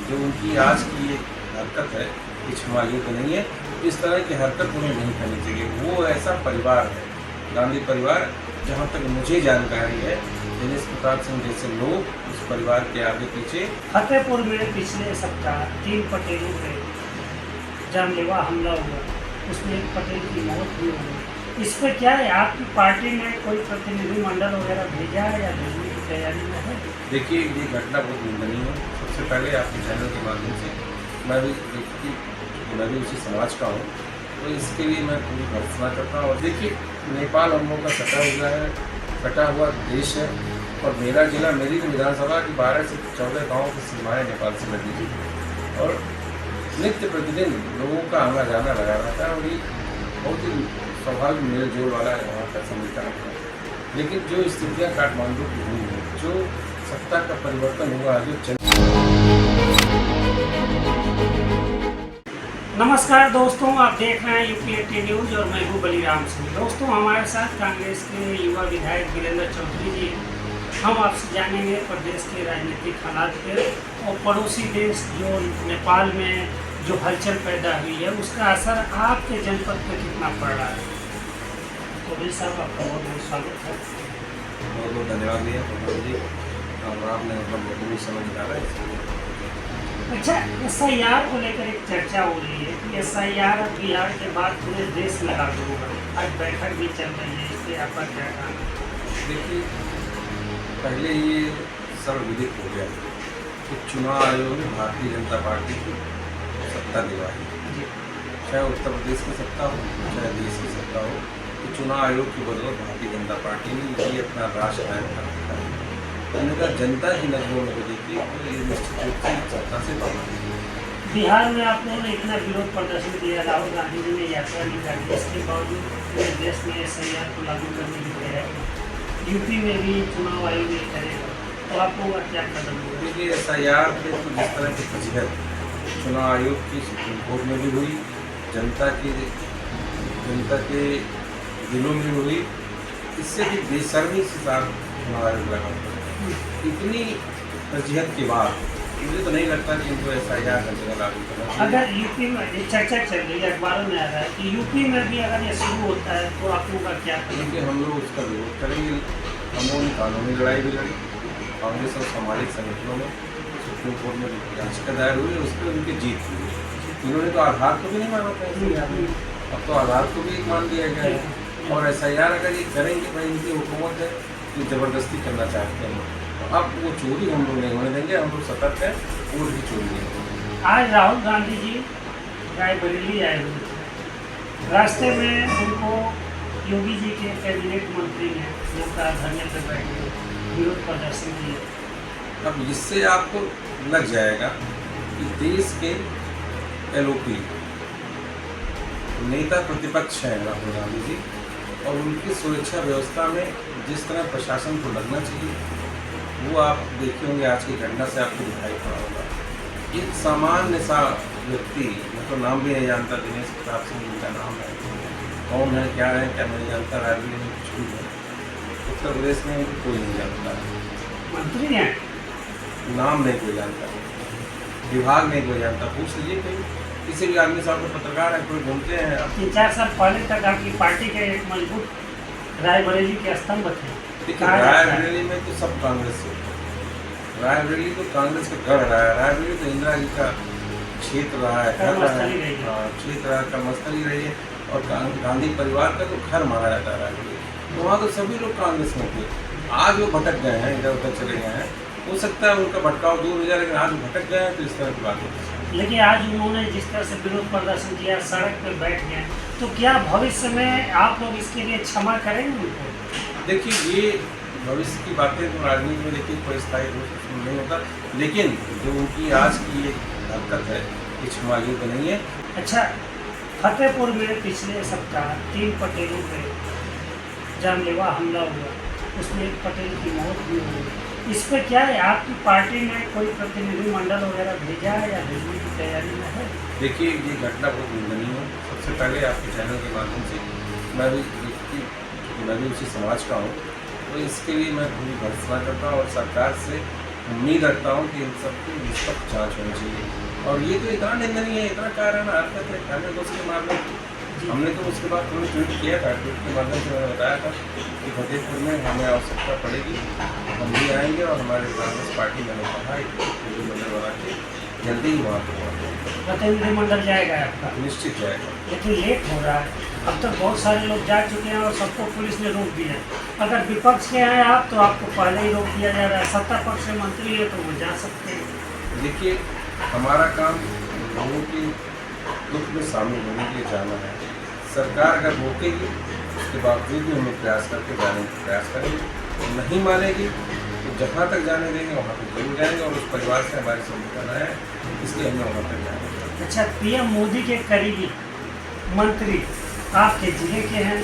जो उनकी आज की ये हरकत है ये क्षमा योग्य नहीं है। इस तरह की हरकत उन्हें नहीं करनी चाहिए। वो ऐसा परिवार है, गांधी परिवार, जहाँ तक मुझे जानकारी है दिनेश प्रताप सिंह जैसे लोग उस परिवार के आगे पीछे। फतेहपुर में पिछले सप्ताह 3 पटेलों पे जानलेवा हमला हुआ, उसमें एक पटेल की मौत भी हो गई। इस पर क्या है, आपकी पार्टी ने कोई प्रतिनिधिमंडल वगैरह भेजा है या भेजने की तैयारी में है? देखिए, ये घटना बहुत निंदनीय है। सबसे पहले आपके चैनल के माध्यम से मैं भी उसी समाज का हूँ, तो इसके लिए मैं पूरी भर्त्सना करता हूँ। और देखिए, नेपाल हम लोग का सटा हुआ देश है, और मेरा जिला, मेरी तो विधानसभा की 12 से 14 गाँव की सीमाएँ नेपाल से लगी थी, और नित्य प्रतिदिन लोगों का आना जाना लगा रहता है, और ये बहुत ही स्वाभाविक मेल जोल वाला है वहाँ का समीकरण है। लेकिन जो स्थितियाँ काठमांडू की हुई हैं, जो सत्ता का परिवर्तन हुआ, जो नमस्कार दोस्तों, आप देख रहे हैं यूपी न्यूज़ और मैं हूँ बलिराम सिंह। दोस्तों, हमारे साथ कांग्रेस के युवा विधायक वीरेंद्र चौधरी जी हैं। हम आपसे जानेंगे प्रदेश के राजनीतिक हालात पे और पड़ोसी देश जो नेपाल में जो हलचल पैदा हुई है उसका असर आपके जनपद पर कितना पड़ रहा है। चौधरी साहब, आपका बहुत बहुत स्वागत है। बहुत बहुत धन्यवाद दिया प्रधान जी, और आपने बहुत समय निकाला है। अच्छा, SIR को लेकर एक चर्चा हो रही है कि SIR अब बिहार के बाद पूरे देश में लागू होगा। आज बैठक भी चल रही है, इस पर आपका क्या कहना? देखिए, पहले ये सर्वविदित हो गया कि चुनाव आयोग ने भारतीय जनता पार्टी की सत्ता दिलवाई, चाहे उत्तर प्रदेश की सत्ता हो चाहे देश की सत्ता हो, तो चुनाव आयोग की बदौलत भारतीय जनता पार्टी ने ये अपना राष्ट्र कायम कर रखा है। उन्होंने कहा जनता की नजरों में देखिए, तो ये निश्चित रूप से सत्ता से बाहर है। बिहार में आप लोगों ने इतना विरोध प्रदर्शन किया, राहुल गांधी जी ने यात्रा निकाली, इसके बावजूद पूरे देश में SIR को लागू करने की तैयारी, यूपी में भी चुनाव आयोग ये करेगा, तो आप लोगों का क्या कदम होगा? देखिए, SIR पे तो जिस तरह की फजीहत चुनाव आयोग की सुप्रीम कोर्ट में भी हुई, जनता के दिलों में भी हुई, इससे भी बेशर्मी से साथ चुनाव आयोग लगा। इतनी फजीहत के बाद मुझे तो नहीं लगता कि इनको SIR का जगह लागू करना चाहिए। अगर यूपी में ये चर्चा चल रही है, अखबारों में आ रहा है कि यूपी में भी अगर ये शुरू होता है तो आप लोगों का क्या करेंगे? क्योंकि हम लोग उसका विरोध करेंगे। हम लोगों ने कानूनी लड़ाई भी लड़ी, कांग्रेस और सामाजिक संगठनों में सुप्रीम कोर्ट में याचिका दायर हुई, उस पर उनकी जीत हुई। इन्होंने तो आधार को भी नहीं माना था SIR में, अब तो आधार को भी मान दिया गया है। और SIR अगर ये करेंगे, भाई इनकी हुकूमत है, ये ज़बरदस्ती करना चाहते हैं, तो अब वो चोरी हम लोग नहीं होने देंगे। हम लोग सतर्क हैं, वोट की चोरी नहीं होगी। आज राहुल गांधी जी रायबरेली आए हुए थे, रास्ते में उनको योगी जी के कैबिनेट मंत्री ने उनका धरने पर बैठ गए, विरोध प्रदर्शन किए। अब इससे आपको लग जाएगा कि देश के LOP नेता प्रतिपक्ष हैं राहुल गांधी जी, और उनकी सुरक्षा व्यवस्था में जिस तरह प्रशासन को लगना चाहिए, वो आप देखे होंगे आज की घटना से आपको दिखाई पड़ा होगा। एक सामान्य सा व्यक्ति, मैं तो नाम भी नहीं जानता, दिनेश प्रताप सिंह जी का नाम है, कौन है क्या नहीं जानता, राजनीति में कुछ भी है, उत्तर प्रदेश में कोई नहीं जानता, मंत्री हैं, नाम नहीं कोई जानता, विभाग नहीं कोई जानता। पूछ लीजिए कोई, किसी भी आदमी साहब को, पत्रकार है, कोई घूमते हैं। अब 3-4 साल पहले तक आपकी पार्टी के एक मजबूत रायबरेली के स्तंभ थे। देखिए, रायबरेली में तो सब कांग्रेस से, रायबरेली तो कांग्रेस का गढ़ रहा है। रायबरेली तो इंदिरा जी का क्षेत्र रहा है, घर रहा है, क्षेत्र रहा, कर्मस्थली रही है, और गांधी परिवार का तो घर माना जाता है रायबरेली। तो वहाँ तो सभी लोग कांग्रेस में थे। आज वो भटक गए हैं, इधर उधर चले गए हैं, हो सकता है उनका भटकाव दूर हो जाए, लेकिन आज वो भटक गए हैं, तो इस तरह की बात होती है। लेकिन आज उन्होंने जिस तरह से विरोध प्रदर्शन किया, सड़क पर बैठ गए, तो क्या भविष्य में आप लोग इसके लिए क्षमा करेंगे उनको? देखिए, ये भविष्य की बातें तो राजनीति में देखिए कोई स्थायी रूप नहीं होता, लेकिन जो उनकी आज की ये हरकत है ये क्षमा योग्य नहीं है। अच्छा, फतेहपुर में पिछले सप्ताह 3 पटेलों पे जानलेवा हमला हुआ, उसमें एक पटेल की मौत भी हो गई। इस पर क्या है, आपकी पार्टी ने कोई प्रतिनिधिमंडल वगैरह भेजा है या भेजने की तैयारी में है? देखिए, ये घटना बहुत निंदनीय है। सबसे पहले आपके चैनल के माध्यम से मैं भी उसी समाज का हूँ, तो इसके लिए मैं पूरी भर्त्सना करता हूँ, और सरकार से उम्मीद रखता हूँ कि इन सबकी निष्पक्ष जाँच होनी चाहिए। और ये तो इतना निंदनीय है, इतना कारण हरकत है, हमें तो उसके मामले हमने तो उसके बाद तुमने ट्वीट किया था, ट्वीट के माध्यम से मैंने बताया था कि फतेहपुर में हमें आवश्यकता पड़ेगी, हम भी आएंगे और हमारे कांग्रेस पार्टी मैंने कहा है प्रतिनिधिमंडल बना के जल्दी ही वहाँ पर पहुँचेंगे। प्रतिनिधिमंडल जाएगा आपका, निश्चित जाएगा। लेकिन लेट हो रहा है। अब तक बहुत सारे लोग जा चुके हैं और सबको पुलिस ने रोक दिया। अगर विपक्ष के हैं आप तो आपको पहले ही रोक दिया जा रहा है, सत्ता पक्ष से मंत्री है तो वो जा सकते हैं। देखिए, हमारा काम लोगों के दुख में शामिल होने के लिए जाना है। सरकार अगर रोकेगी उसके बावजूद भी हम लोग प्रयास करके जाने का प्रयास करेंगे, नहीं मानेगी तो जहाँ तक जाने देंगे वहाँ तक जरूर जाएंगे और उस परिवार से हमारी संबंध है, इसलिए हमने वहाँ तक जाएंगे। अच्छा, पीएम मोदी के करीबी मंत्री आपके जिले के हैं।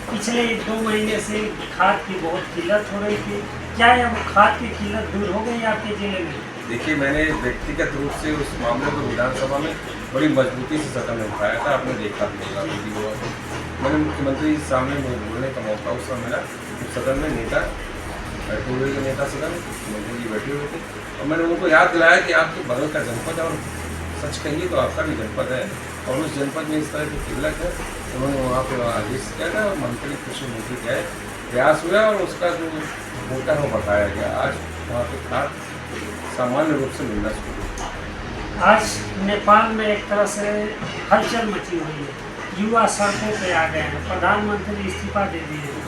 पिछले 2 महीने से खाद की बहुत किल्लत हो रही थी, क्या यह वो खाद की किल्लत दूर हो गई आपके जिले में? देखिए, मैंने व्यक्तिगत रूप से उस मामले को विधानसभा में बड़ी मजबूती से सदन में उठाया था, आपने देखा भी होगा वीडियो। मैंने मुख्यमंत्री के सामने मुझे बोलने का मौका उस समय मिला, सदन में नेता बैठे हुए के नेता सदन मुख्यमंत्री जी बैठे हुए थे और मैंने उनको याद दिलाया कि आपके बगल का जनपद है और सच कहिए तो आपका भी जनपद है और उस जनपद में इस तरह की किल्लत है। उन्होंने वहाँ पर आदेश किया था और मंत्री कृषि मंत्री गए, प्रयास हुआ और उसका जो कोटा है वो बढ़ाया गया। आज वहाँ पर खाद सामान्य रूप से मिलना शुरू हुआ। आज नेपाल में एक तरह से हलचल मची हुई है, युवा सड़कों पे आ गए हैं, प्रधानमंत्री इस्तीफा दे दिए हैं।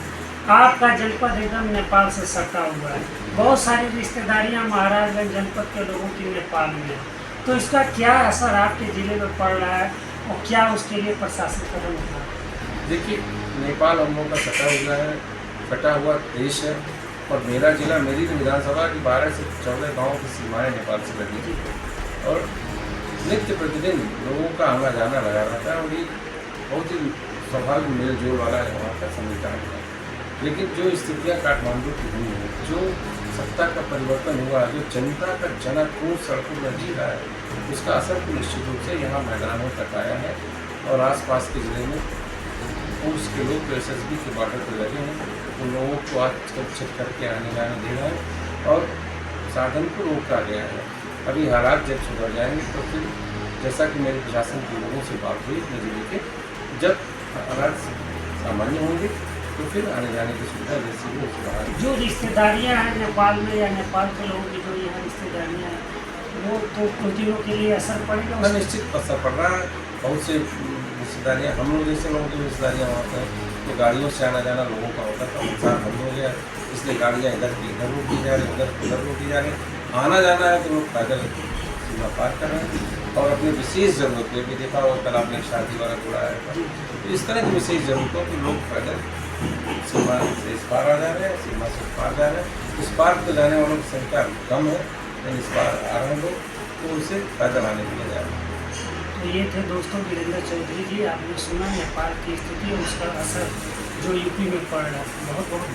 आपका जनपद एकदम नेपाल से सटा हुआ है, बहुत सारी रिश्तेदारियां महाराजगंज जनपद के लोगों की नेपाल में है, तो इसका क्या असर आपके ज़िले में पड़ रहा है और क्या उसके लिए प्रशासन कदम उठा रहा है? देखिए, नेपाल हम लोग का सटा हुआ देश है और मेरा जिला, मेरी तो विधानसभा की 12 से 14 गाँव की सीमाएँ नेपाल से लगी थी और नित्य प्रतिदिन लोगों का आना जाना लगा रहता है और ये बहुत ही स्वाभाविक मेल जोल वाला है वहाँ का समीकरण है। लेकिन जो स्थितियाँ काठमांडू की हुई हैं, जो सत्ता का परिवर्तन हुआ, जो जनता का जनाक्रोश सड़कों में जी रहा है, उसका असर तो निश्चित रूप से यहाँ मैदानों तक आया है और आसपास के ज़िले में पुलिस के लोग तो SSB के बॉर्डर पर लगे हैं, उन लोगों को आज चेक करके आने जाने दे रहे हैं और साधन को रोका गया है। अभी हालात जब सुधर जाएंगे तो फिर जैसा कि मेरे प्रशासन के लोगों से बात हुई अपने जिले के, जब हालात सामान्य होंगे तो फिर आने जाने की सुविधा जैसी भी उसके बाहर। जो रिश्तेदारियां हैं नेपाल में या नेपाल के लोगों की जो यहाँ रिश्तेदारियां हैं, वो तो कुछ दिनों के लिए असर पड़ेगा ना, निश्चित असर पड़ रहा है। बहुत से रिश्तेदारियाँ, हम लोग जैसे लोगों की रिश्तेदारियाँ वहाँ पर तो गाड़ियों से आना जाना लोगों का होता था, इंसान बंद हो गया, इसलिए गाड़ियाँ इधर की इधर रोक दी जा रही, उधर रोक दी जा रही। आना जाना है तो लोग पैदल सीमा पार कर रहे हैं और अपनी विशेष ज़रूरतें भी देखा और कल आपने शादी वाला जोड़ा है, तो इस तरह की विशेष ज़रूरतों के लोग पैदल सीमा से इस पार आ जा रहे हैं, सीमा से उस पार जा रहे हैं। इस पार तो जाने वालों की संख्या कम है, लेकिन इस पार आ रहे हैं लोग तो उनसे पैदल आने के लिए जा रहे हैं। तो ये थे दोस्तों वीरेंद्र चौधरी जी, आपने सुना नेपाल की स्थिति और उसका असर जो यूपी में पड़ रहा है। बहुत बहुत